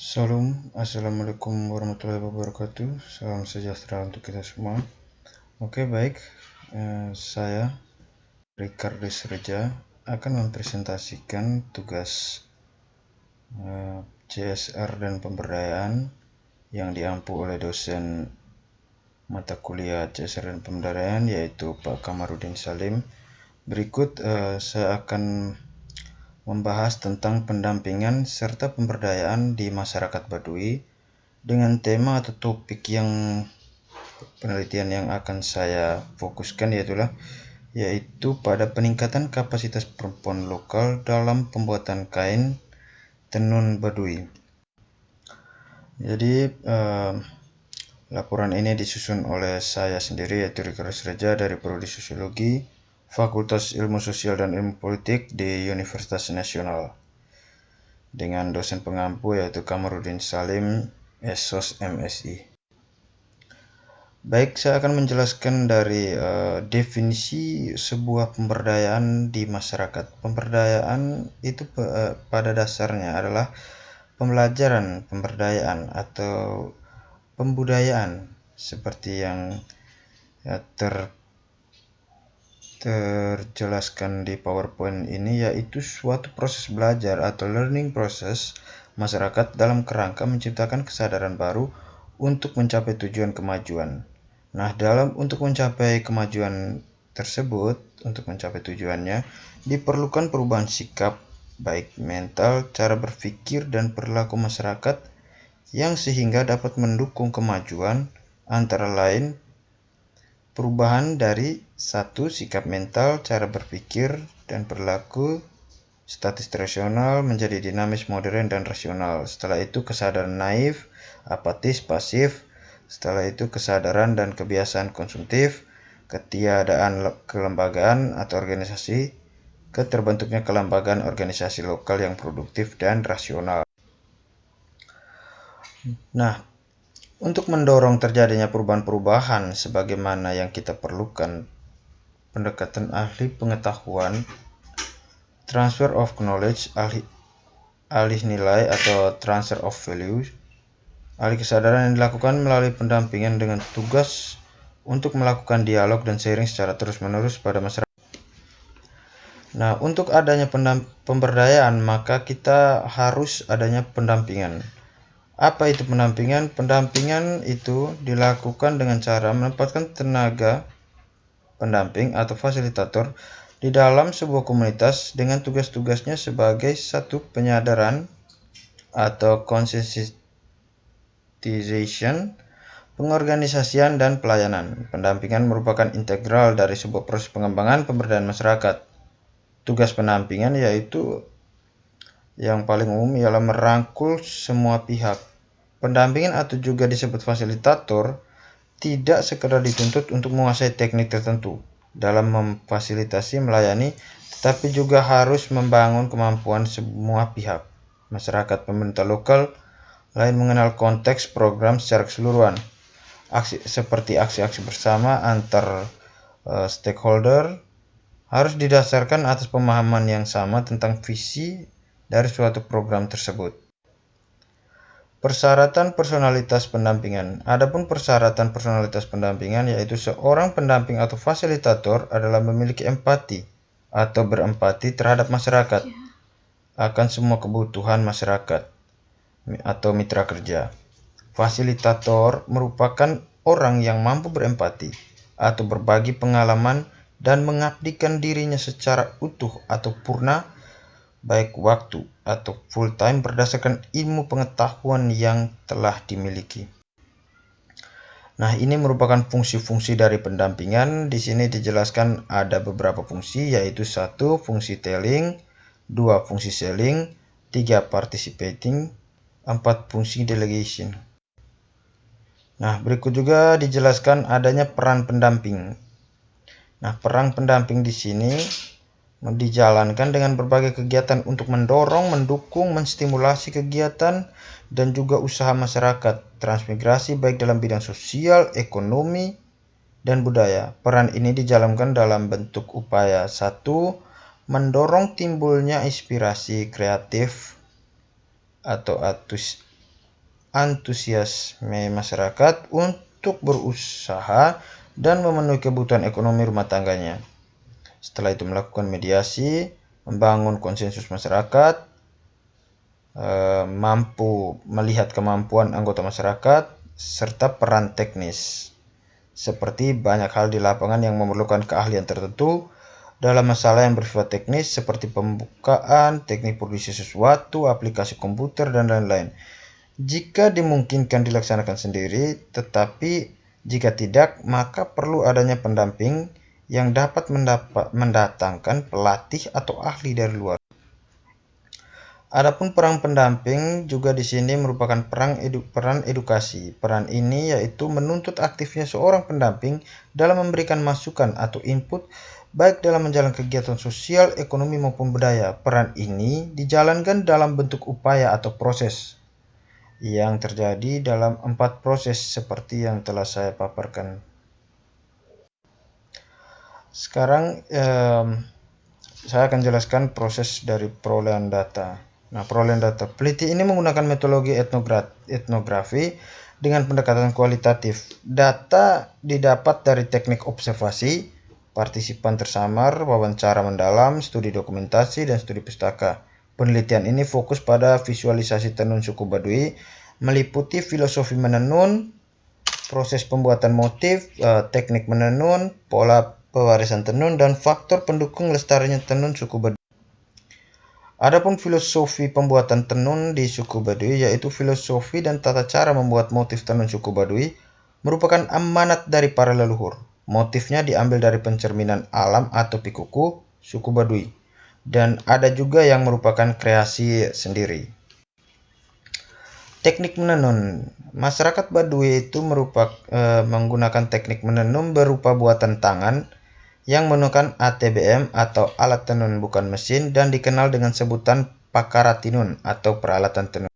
Salam, Assalamualaikum warahmatullahi wabarakatuh. Salam sejahtera untuk kita semua. Oke, baik. Saya Ricardo Reja akan mempresentasikan tugas CSR dan pemberdayaan yang diampu oleh dosen mata kuliah CSR dan pemberdayaan, yaitu Pak Kamarudin Salim. Berikut saya akan membahas tentang pendampingan serta pemberdayaan di masyarakat Baduy dengan tema atau topik yang penelitian yang akan saya fokuskan yaitu pada peningkatan kapasitas perempuan lokal dalam pembuatan kain tenun Baduy. Jadi laporan ini disusun oleh saya sendiri, yaitu Ricardo Reja dari Prodi Sosiologi Fakultas Ilmu Sosial dan Ilmu Politik di Universitas Nasional, dengan dosen pengampu yaitu Kamarudin Salim, SOS MSI. Baik, saya akan menjelaskan dari definisi sebuah pemberdayaan di masyarakat. Pemberdayaan itu pada dasarnya adalah pembelajaran pemberdayaan atau pembudayaan seperti yang terjelaskan di PowerPoint ini, yaitu suatu proses belajar atau learning process masyarakat dalam kerangka menciptakan kesadaran baru untuk mencapai tujuan kemajuan. Nah, untuk mencapai kemajuan tersebut, untuk mencapai tujuannya, diperlukan perubahan sikap, baik mental, cara berpikir, dan perilaku masyarakat yang sehingga dapat mendukung kemajuan, antara lain perubahan dari 1. Sikap mental, cara berpikir, dan perilaku statis rasional menjadi dinamis, modern, dan rasional. Setelah itu kesadaran naif, apatis, pasif. Setelah itu kesadaran dan kebiasaan konsumtif, ketiadaan kelembagaan atau organisasi, terbentuknya kelembagaan organisasi lokal yang produktif dan rasional. Nah, untuk mendorong terjadinya perubahan-perubahan sebagaimana yang kita perlukan, pendekatan ahli pengetahuan, transfer of knowledge, alih nilai atau transfer of value, alih kesadaran yang dilakukan melalui pendampingan dengan tugas untuk melakukan dialog dan sharing secara terus-menerus pada masyarakat. Nah, untuk adanya pemberdayaan, maka kita harus adanya pendampingan. Apa itu pendampingan? Pendampingan itu dilakukan dengan cara menempatkan tenaga pendamping atau fasilitator di dalam sebuah komunitas dengan tugas-tugasnya sebagai satu penyadaran atau conscientization, pengorganisasian, dan pelayanan. Pendampingan merupakan integral dari sebuah proses pengembangan pemberdayaan masyarakat. Tugas pendampingan yaitu yang paling umum ialah merangkul semua pihak. Pendampingan atau juga disebut fasilitator tidak sekedar dituntut untuk menguasai teknik tertentu dalam memfasilitasi melayani, tetapi juga harus membangun kemampuan semua pihak, masyarakat, pemerintah lokal, lain mengenal konteks program secara keseluruhan, seperti aksi-aksi bersama antar stakeholder harus didasarkan atas pemahaman yang sama tentang visi dari suatu program tersebut. Persyaratan personalitas pendampingan. Adapun persyaratan personalitas pendampingan yaitu seorang pendamping atau fasilitator adalah memiliki empati atau berempati terhadap masyarakat akan semua kebutuhan masyarakat atau mitra kerja. Fasilitator merupakan orang yang mampu berempati atau berbagi pengalaman dan mengabdikan dirinya secara utuh atau purna, baik waktu atau full time, berdasarkan ilmu pengetahuan yang telah dimiliki. Nah, ini merupakan fungsi-fungsi dari pendampingan. Di sini dijelaskan ada beberapa fungsi, yaitu 1. Fungsi telling, 2. Fungsi selling, 3. Participating, 4. Fungsi delegation. Nah, berikut juga dijelaskan adanya peran pendamping. Nah, peran pendamping di sini dijalankan dengan berbagai kegiatan untuk mendorong, mendukung, menstimulasi kegiatan dan juga usaha masyarakat transmigrasi baik dalam bidang sosial, ekonomi, dan budaya. Peran ini dijalankan dalam bentuk upaya 1. Mendorong timbulnya inspirasi kreatif atau antusiasme masyarakat untuk berusaha dan memenuhi kebutuhan ekonomi rumah tangganya. Setelah itu melakukan mediasi, membangun konsensus masyarakat, mampu melihat kemampuan anggota masyarakat, serta peran teknis. Seperti banyak hal di lapangan yang memerlukan keahlian tertentu dalam masalah yang bersifat teknis seperti pembukaan, teknik produksi sesuatu, aplikasi komputer, dan lain-lain. Jika dimungkinkan dilaksanakan sendiri, tetapi jika tidak, maka perlu adanya pendamping yang dapat mendatangkan pelatih atau ahli dari luar. Adapun peran pendamping juga di sini merupakan peran edukasi. Peran ini yaitu menuntut aktifnya seorang pendamping dalam memberikan masukan atau input baik dalam menjalankan kegiatan sosial, ekonomi maupun budaya. Peran ini dijalankan dalam bentuk upaya atau proses yang terjadi dalam 4 proses seperti yang telah saya paparkan. Sekarang saya akan jelaskan proses dari perolehan data. Nah, perolehan data. Peneliti ini menggunakan metodologi etnografi dengan pendekatan kualitatif. Data didapat dari teknik observasi, partisipan tersamar, wawancara mendalam, studi dokumentasi, dan studi pustaka. Penelitian ini fokus pada visualisasi tenun suku Baduy, meliputi filosofi menenun, proses pembuatan motif, teknik menenun, pola pewarisan tenun, dan faktor pendukung lestarinya tenun suku Baduy. Adapun filosofi pembuatan tenun di suku Baduy, yaitu filosofi dan tata cara membuat motif tenun suku Baduy, merupakan amanat dari para leluhur. Motifnya diambil dari pencerminan alam atau pikuku suku Baduy, dan ada juga yang merupakan kreasi sendiri. Teknik menenun. Masyarakat Baduy itu menggunakan teknik menenun berupa buatan tangan yang menggunakan ATBM atau alat tenun bukan mesin dan dikenal dengan sebutan pakaratinun atau peralatan tenun.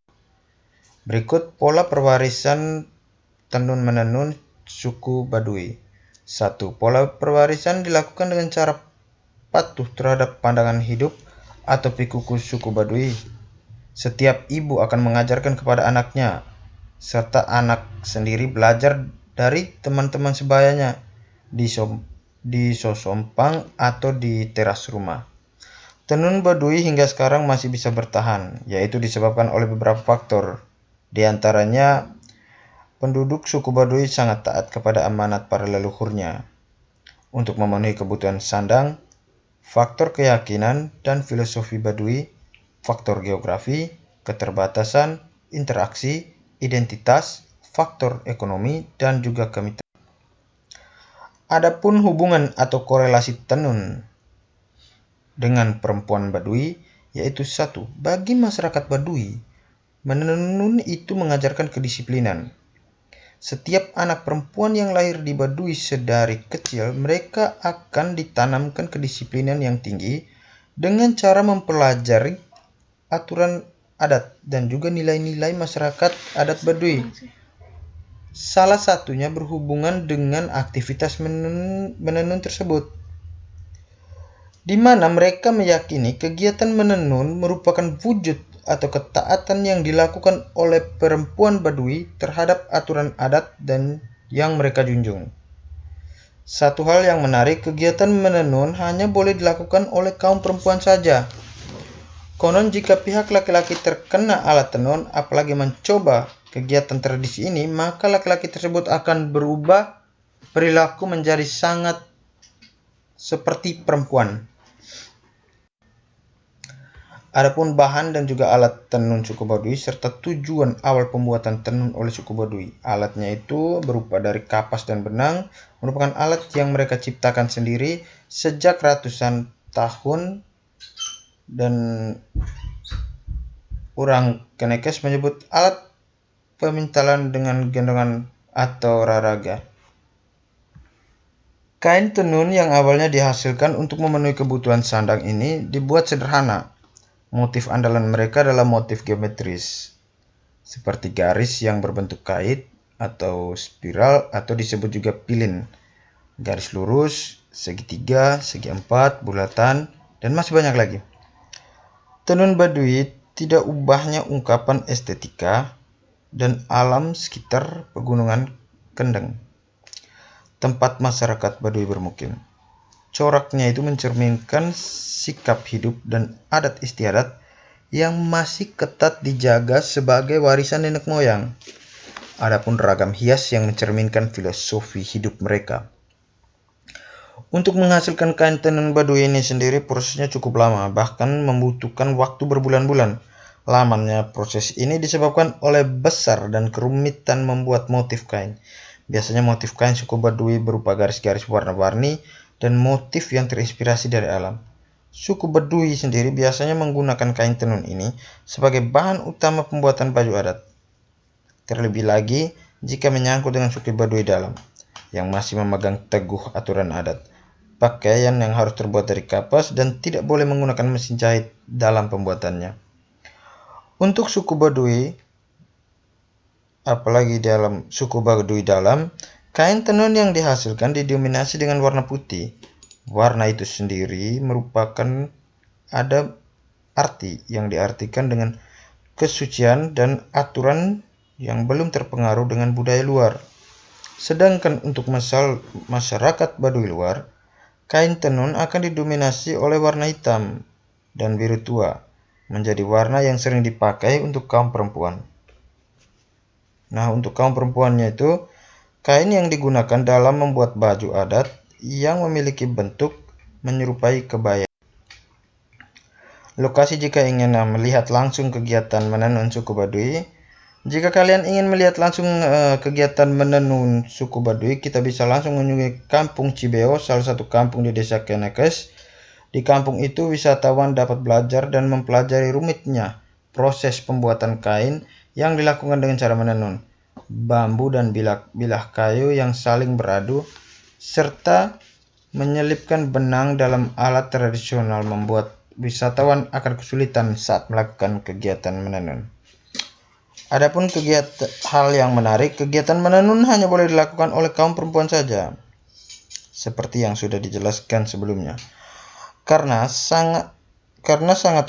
Berikut pola perwarisan tenun menenun suku Baduy. 1. Pola perwarisan dilakukan dengan cara patuh terhadap pandangan hidup atau pikuku suku Baduy. Setiap ibu akan mengajarkan kepada anaknya, serta anak sendiri belajar dari teman-teman sebayanya di sosompang atau di teras rumah. Tenun Baduy hingga sekarang masih bisa bertahan, yaitu disebabkan oleh beberapa faktor. Di antaranya, penduduk suku Baduy sangat taat kepada amanat para leluhurnya untuk memenuhi kebutuhan sandang, faktor keyakinan dan filosofi Baduy, faktor geografi, keterbatasan, interaksi, identitas, faktor ekonomi, dan juga kemitraan. Adapun hubungan atau korelasi tenun dengan perempuan Baduy, yaitu 1. Bagi masyarakat Baduy, menenun itu mengajarkan kedisiplinan. Setiap anak perempuan yang lahir di Baduy sedari kecil, mereka akan ditanamkan kedisiplinan yang tinggi dengan cara mempelajari aturan adat dan juga nilai-nilai masyarakat adat Baduy. Salah satunya berhubungan dengan aktivitas menenun tersebut, di mana mereka meyakini kegiatan menenun merupakan wujud atau ketaatan yang dilakukan oleh perempuan Baduy terhadap aturan adat dan yang mereka junjung. Satu hal yang menarik, kegiatan menenun hanya boleh dilakukan oleh kaum perempuan saja. Konon jika pihak laki-laki terkena alat tenun, apalagi mencoba kegiatan tradisi ini, maka laki-laki tersebut akan berubah perilaku menjadi sangat seperti perempuan. Adapun bahan dan juga alat tenun suku Baduy serta tujuan awal pembuatan tenun oleh suku Baduy. Alatnya itu berupa dari kapas dan benang, merupakan alat yang mereka ciptakan sendiri sejak ratusan tahun, dan orang Kenekes menyebut alat pemintalan dengan gendongan atau raraga. Kain tenun yang awalnya dihasilkan untuk memenuhi kebutuhan sandang ini dibuat sederhana. Motif andalan mereka adalah motif geometris, seperti garis yang berbentuk kait atau spiral atau disebut juga pilin, garis lurus, segitiga, segi empat, bulatan, dan masih banyak lagi. Tenun Baduy tidak ubahnya ungkapan estetika dan alam sekitar pegunungan Kendeng, tempat masyarakat Baduy bermukim. Coraknya itu mencerminkan sikap hidup dan adat istiadat yang masih ketat dijaga sebagai warisan nenek moyang. Adapun ragam hias yang mencerminkan filosofi hidup mereka. Untuk menghasilkan kain tenun Baduy ini sendiri prosesnya cukup lama, bahkan membutuhkan waktu berbulan-bulan. Lamanya proses ini disebabkan oleh besar dan kerumitan membuat motif kain. Biasanya motif kain suku Baduy berupa garis-garis warna-warni dan motif yang terinspirasi dari alam. Suku Baduy sendiri biasanya menggunakan kain tenun ini sebagai bahan utama pembuatan baju adat. Terlebih lagi jika menyangkut dengan suku Baduy dalam, yang masih memegang teguh aturan adat. Pakaian yang harus terbuat dari kapas dan tidak boleh menggunakan mesin jahit dalam pembuatannya. Untuk suku Baduy, apalagi dalam suku Baduy dalam, kain tenun yang dihasilkan didominasi dengan warna putih. Warna itu sendiri merupakan ada arti yang diartikan dengan kesucian dan aturan yang belum terpengaruh dengan budaya luar. Sedangkan untuk masyarakat Baduy luar, kain tenun akan didominasi oleh warna hitam dan biru tua, menjadi warna yang sering dipakai untuk kaum perempuan. Nah, untuk kaum perempuannya itu, kain yang digunakan dalam membuat baju adat yang memiliki bentuk menyerupai kebaya. Lokasi jika ingin melihat langsung kegiatan menenun suku Baduy. Jika kalian ingin melihat langsung kegiatan menenun suku Baduy, kita bisa langsung mengunjungi Kampung Cibeo, salah satu kampung di desa Kenekes. Di kampung itu wisatawan dapat belajar dan mempelajari rumitnya proses pembuatan kain yang dilakukan dengan cara menenun, bambu dan bilah kayu yang saling beradu, serta menyelipkan benang dalam alat tradisional membuat wisatawan akan kesulitan saat melakukan kegiatan menenun. Adapun hal yang menarik, kegiatan menenun hanya boleh dilakukan oleh kaum perempuan saja, seperti yang sudah dijelaskan sebelumnya. Karena sangat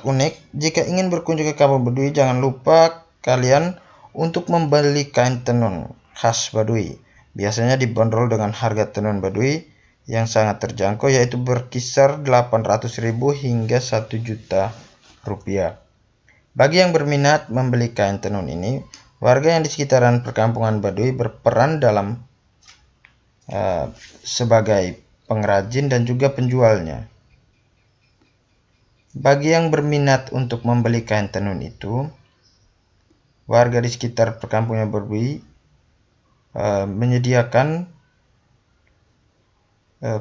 unik, jika ingin berkunjung ke kampung Baduy, jangan lupa kalian untuk membeli kain tenun khas Baduy. Biasanya dibanderol dengan harga tenun Baduy yang sangat terjangkau, yaitu berkisar 800.000 hingga 1 juta rupiah. Bagi yang berminat membeli kain tenun ini, warga yang di sekitaran perkampungan Baduy berperan dalam sebagai pengrajin dan juga penjualnya. Bagi yang berminat untuk membeli kain tenun itu, warga di sekitar perkampungan Baduy menyediakan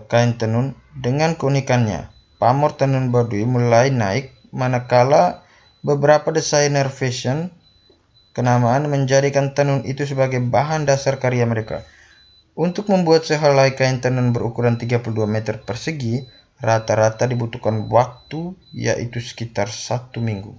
kain tenun dengan keunikannya. Pamor tenun Baduy mulai naik manakala beberapa desainer fashion kenamaan menjadikan tenun itu sebagai bahan dasar karya mereka. Untuk membuat sehelai kain tenun berukuran 32 meter persegi, rata-rata dibutuhkan waktu yaitu sekitar 1 minggu.